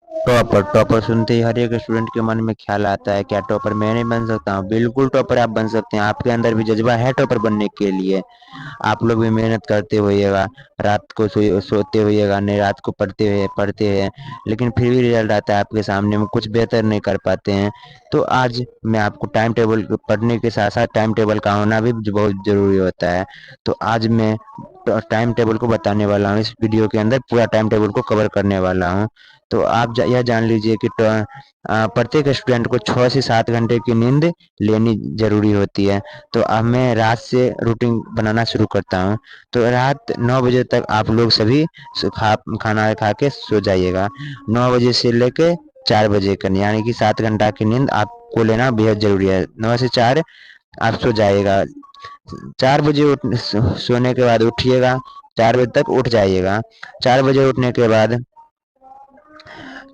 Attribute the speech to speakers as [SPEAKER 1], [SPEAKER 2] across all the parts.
[SPEAKER 1] Topper topper सुनते ही हर एक student के मन में ख्याल आता है, क्या टॉपर मैं नहीं बन सकता हूँ? बिल्कुल टॉपर आप बन सकते हैं, आपके अंदर भी जज्बा है टॉपर बनने के लिए। आप लोग भी मेहनत करते होइएगा, रात को सोते होइएगा, नहीं रात को पढ़ते हैं, लेकिन फिर भी रिजल्ट आता है आपके सामने में, कुछ बेहतर नहीं कर पाते हैं। तो आज मैं आपको टाइम टेबल पढ़ने के साथ साथ टाइम टेबल का होना भी बहुत जरूरी होता है। तो आज मैं टाइम टेबल को बताने वाला हूँ, इस वीडियो के अंदर पूरा टाइम टेबल को कवर करने वाला हूँ। तो आप यह जान लीजिए कि प्रत्येक स्टूडेंट को 6 से 7 घंटे की नींद लेनी जरूरी होती है। तो अब मैं रात से रूटीन बनाना शुरू करता हूँ। तो रात 9 बजे तक आप लोग सभी खाना खा के सो जाइएगा। 9 बजे से लेके 4 बजे का यानी कि 7 घंटा की नींद आपको लेना बेहद जरूरी है। 9 से 4 आप सो जाइएगा। 4 बजे सोने के बाद उठिएगा, 4 बजे तक उठ जाइएगा। 4 बजे उठने के बाद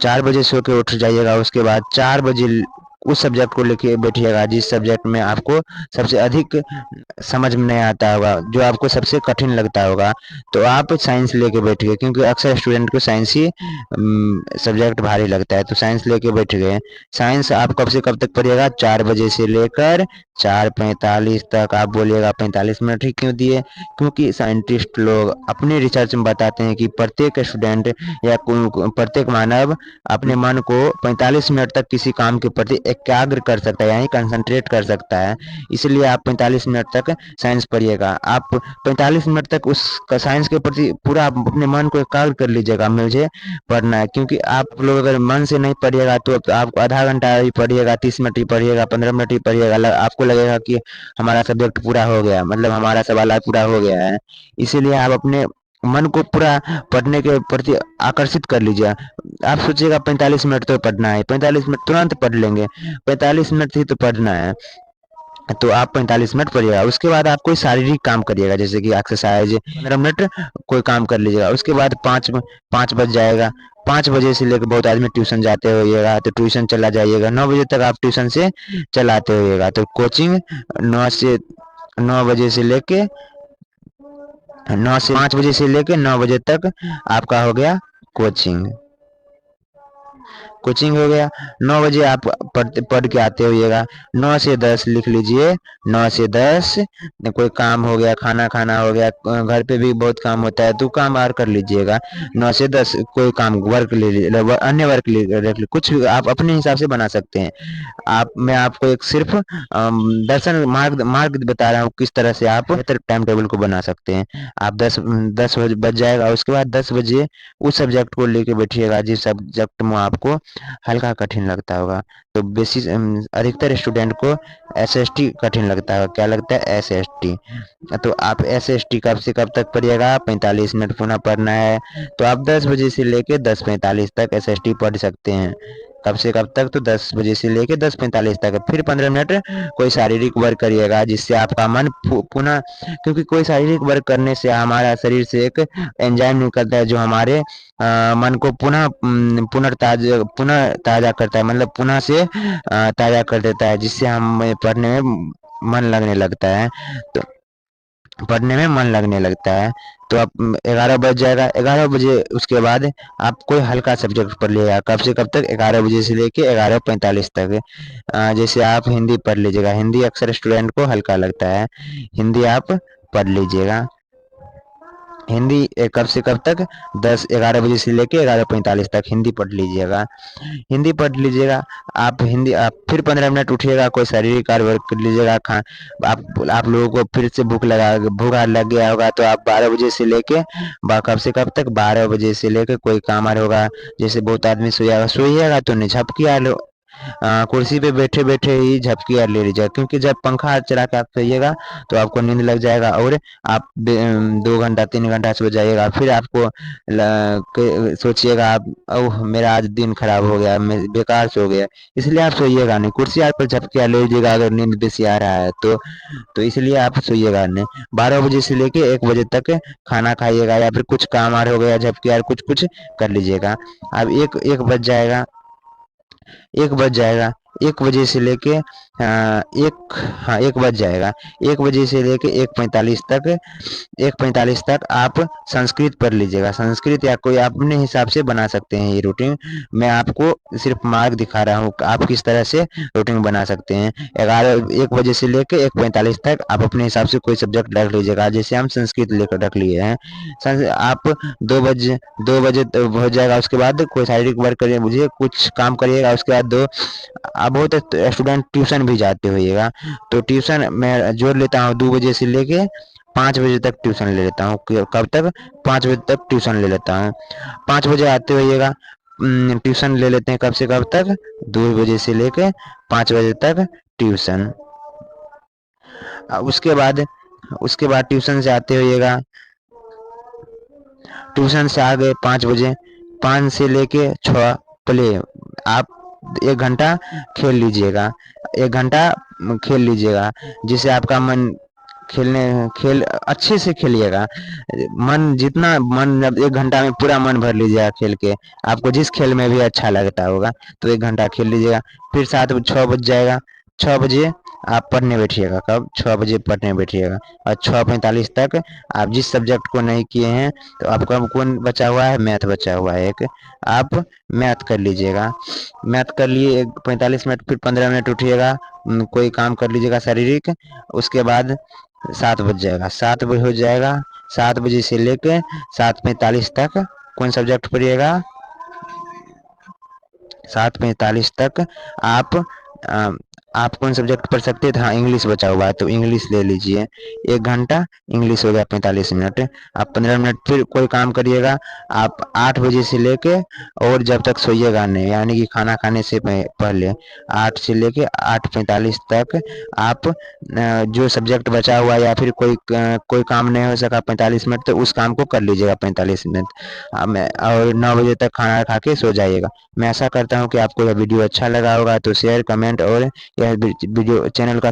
[SPEAKER 1] 4 बजे सो के उठ जाइएगा। उसके बाद 4 बजे उस सब्जेक्ट को लेके बैठिएगा जिस सब्जेक्ट में आपको सबसे अधिक समझ में नहीं आता होगा, जो आपको सबसे कठिन लगता होगा। तो आप साइंस लेके बैठिए, क्योंकि अक्सर स्टूडेंट को साइंस ही सब्जेक्ट भारी लगता है। तो साइंस लेके बैठ गए। साइंस आप कब से कब तक पढ़िएगा? 4 बजे से लेकर 4:45 तक। आप बोलिएगा 45 मिनट ही क्यों दिए? क्योंकि साइंटिस्ट लोग अपने रिसर्च में बताते हैं कि प्रत्येक स्टूडेंट या प्रत्येक मानव अपने मन को 45 मिनट तक किसी काम के प्रति एकाग्र कर सकता है, यानी कंसंट्रेट कर सकता है। इसलिए आप 45 मिनट तक साइंस पढ़िएगा। आप 45 मिनट तक उस साइंस के प्रति पूरा अपने मन को एकाग्र कर लीजिएगा, मुझे पढ़ना है। क्योंकि आप लोग अगर मन से नहीं पढ़िएगा तो आप आधा घंटा ही पढ़िएगा, 30 मिनट ही पढ़िएगा, 15 मिनट ही पढ़िएगा, आपको लगेगा कि हमारा सब्जेक्ट पूरा हो गया, मतलब हमारा सवाल आज पूरा हो गया है। इसीलिए आप अपने मन को पूरा पढ़ने के प्रति आकर्षित कर लीजिए। आप सोचिएगा 45 मिनट तो पढ़ना है, 45 मिनट तुरंत पढ़ लेंगे, 45 मिनट ही तो पढ़ना है। तो आप 45 मिनट पढ़िएगा। उसके बाद आप कोई शारीरिक काम करिएगा, जैसे कि एक्सरसाइज 15 मिनट कोई काम कर लीजिएगा। उसके बाद 5 बज जाएगा। 5 बजे से लेकर बहुत आदमी ट्यूशन जाते होइएगा, तो ट्यूशन चला जाइएगा। 9 बजे तक आप ट्यूशन से चलाते होइएगा। तो कोचिंग 9 बजे से लेके 5 बजे से लेके 9 बजे तक आपका हो गया कोचिंग। कोचिंग हो गया। 9 बजे आप पढ़ के आते होइएगा। 9 से 10 लिख लीजिए। 9 से 10 कोई काम हो गया, खाना खाना हो गया, घर पे भी बहुत काम होता है तो काम और कर लीजिएगा। 9 से 10 कोई काम वर्क ले लीजिए, अन्य वर्क रख ली, कुछ आप अपने हिसाब से बना सकते हैं। मैं आपको एक सिर्फ दर्शन मार्ग मार्ग बता रहा हूँ किस तरह से आप बेहतर टाइम टेबल को बना सकते हैं। आप 10 बजे बज जाएगा। उसके बाद 10 बजे उस सब्जेक्ट को लेके बैठिएगा जिस सब्जेक्ट में आपको हल्का कठिन लगता होगा। तो बेसिस अधिकतर स्टूडेंट को एसएसटी कठिन लगता है। क्या लगता है? एसएसटी। तो आप एसएसटी कब से कब तक पढ़िएगा? 45 मिनट पुनः पढ़ना है। तो आप 10 बजे से लेके 10:45 तक एसएसटी पढ़ सकते हैं। कब से कब तक? तो 10 बजे से लेके 10:45 तक। फिर 15 मिनट कोई शारीरिक वर्क करिएगा जिससे आपका मन पुनः, क्योंकि कोई शारीरिक वर्क करने से हमारा शरीर से एक एंजाइम निकलता है जो हमारे मन को पुनः ताजा करता है, मतलब पुनः से ताजा कर देता है, जिससे हम पढ़ने में मन लगने लगता है। तो पढ़ने में मन लगने लगता है। तो आप 11 बज जाएगा। 11 बजे उसके बाद आप कोई हल्का सब्जेक्ट पढ़ लिएगा। कब से कब तक? 11 बजे से लेके 11:45 तक। जैसे आप हिंदी पढ़ लीजिएगा। हिंदी अक्सर स्टूडेंट को हल्का लगता है, हिंदी आप पढ़ लीजिएगा। हिंदी कब से कब तक? 11 बजे से लेके 11:45 तक हिंदी पढ़ लीजिएगा। हिंदी पढ़ लीजिएगा। आप फिर 15 मिनट उठिएगा, कोई शारीरिक कार्य वर्क कर लीजिएगा। आप लोगों को फिर से भूख लग गया होगा, तो आप 12 बजे से लेके कब से कब तक? 12 बजे से लेके कोई काम आ रहा होगा। जैसे बहुत आदमी सोइएगा तो नहीं, झपकी आ लो, कुर्सी पे बैठे बैठे ही झपकी ले लीजिएगा। क्योंकि जब पंखा चला के आप सोइएगा तो आपको नींद लग जाएगा और आप 2 घंटा 3 घंटा सो जाइएगा। फिर आपको सोचिएगा आप, ओह मेरा आज दिन खराब हो गया, मैं बेकार सो गया। इसलिए आप सोइएगा नहीं, कुर्सी पर झपकी ले लीजिएगा अगर नींद बेसी आ रहा है तो इसलिए आप सोइएगा नहीं। 12 बजे से लेके 1 बजे तक खाना खाइएगा, या फिर कुछ काम आ हो गया, झपकी कुछ कुछ कर लीजिएगा। अब एक एक बज जाएगा। 1 बज जाएगा। 1 बजे से लेके एक बज जाएगा। 1 बजे से लेके 1:45 तक, 1:45 तक आप संस्कृत पढ़ लीजिएगा। संस्कृत या कोई अपने हिसाब से बना सकते हैं ये रूटीन। मैं आपको सिर्फ मार्ग दिखा रहा हूँ आप किस तरह से रूटीन बना सकते हैं। 1 बजे से लेके 1:45 तक आप अपने हिसाब से कोई सब्जेक्ट रख लीजिएगा। जैसे हम संस्कृत लेकर रख लिए हैं, आप 2 बजे हो जाएगा। उसके बाद कोई शारीरिक वर्क करिए, मुझे कुछ काम करिएगा। उसके बाद आप बहुत स्टूडेंट ट्यूशन भी जाते होइएगा, तो ट्यूशन मैं जोड़ लेता हूँ 2 बजे से लेके 5 बजे तक ट्यूशन ले लेता हूँ। कब तक? 5 बजे तक ट्यूशन ले लेता हूँ। 5 बजे आते होइएगा, ट्यूशन ले लेते हैं। कब से कब तक? 2 बजे से लेके 5 बजे तक ट्यूशन। उसके बाद ट्यूशन से आते होइएगा, ट्यूशन से आ गए 5 बजे, 5 से लेके 6 प्ले। आप 1 घंटा खेल लीजिएगा, 1 घंटा खेल लीजिएगा, जिससे आपका मन खेल अच्छे से खेलिएगा। मन जितना मन जब 1 घंटा में पूरा मन भर लीजिएगा खेल के, आपको जिस खेल में भी अच्छा लगता होगा तो 1 घंटा खेल लीजिएगा। फिर 6 बज जाएगा, 6 बजे आप पढ़ने बैठिएगा। कब? 6 बजे पढ़ने बैठिएगा। और 6:45 तक आप जिस सब्जेक्ट को नहीं किए हैं, तो आपका कौन बचा हुआ है? मैथ बचा हुआ है एक, आप मैथ कर लीजिएगा। मैथ कर लिए 45 मिनट, फिर 15 मिनट उठिएगा, कोई काम कर लीजिएगा शारीरिक। उसके बाद 7 बज जाएगा, 7 बजे हो जाएगा। 7 बजे से लेके 7:45 तक कौन सब्जेक्ट पढ़िएगा? 7:45 तक आप अ, आप कौन सब्जेक्ट पढ़ सकते थे? हाँ, इंग्लिश बचा हुआ है तो इंग्लिश ले लीजिए। 1 घंटा इंग्लिश हो गया 45 मिनट। आप 15 मिनट फिर कोई काम करिएगा। आप 8 बजे से लेके और जब तक सोइएगा नहीं, यानी कि खाना खाने से पहले 8 से लेके 8:45 तक आप जो सब्जेक्ट बचा हुआ या फिर कोई काम नहीं हो सका 45 मिनट, तो उस काम को कर लीजिएगा 45 मिनट। और 9 बजे तक खाना खा के सो जाइएगा। मैं आशा करता हूँ कि आपको यह वीडियो अच्छा लगा होगा, तो शेयर, कमेंट और यह वीडियो चैनल का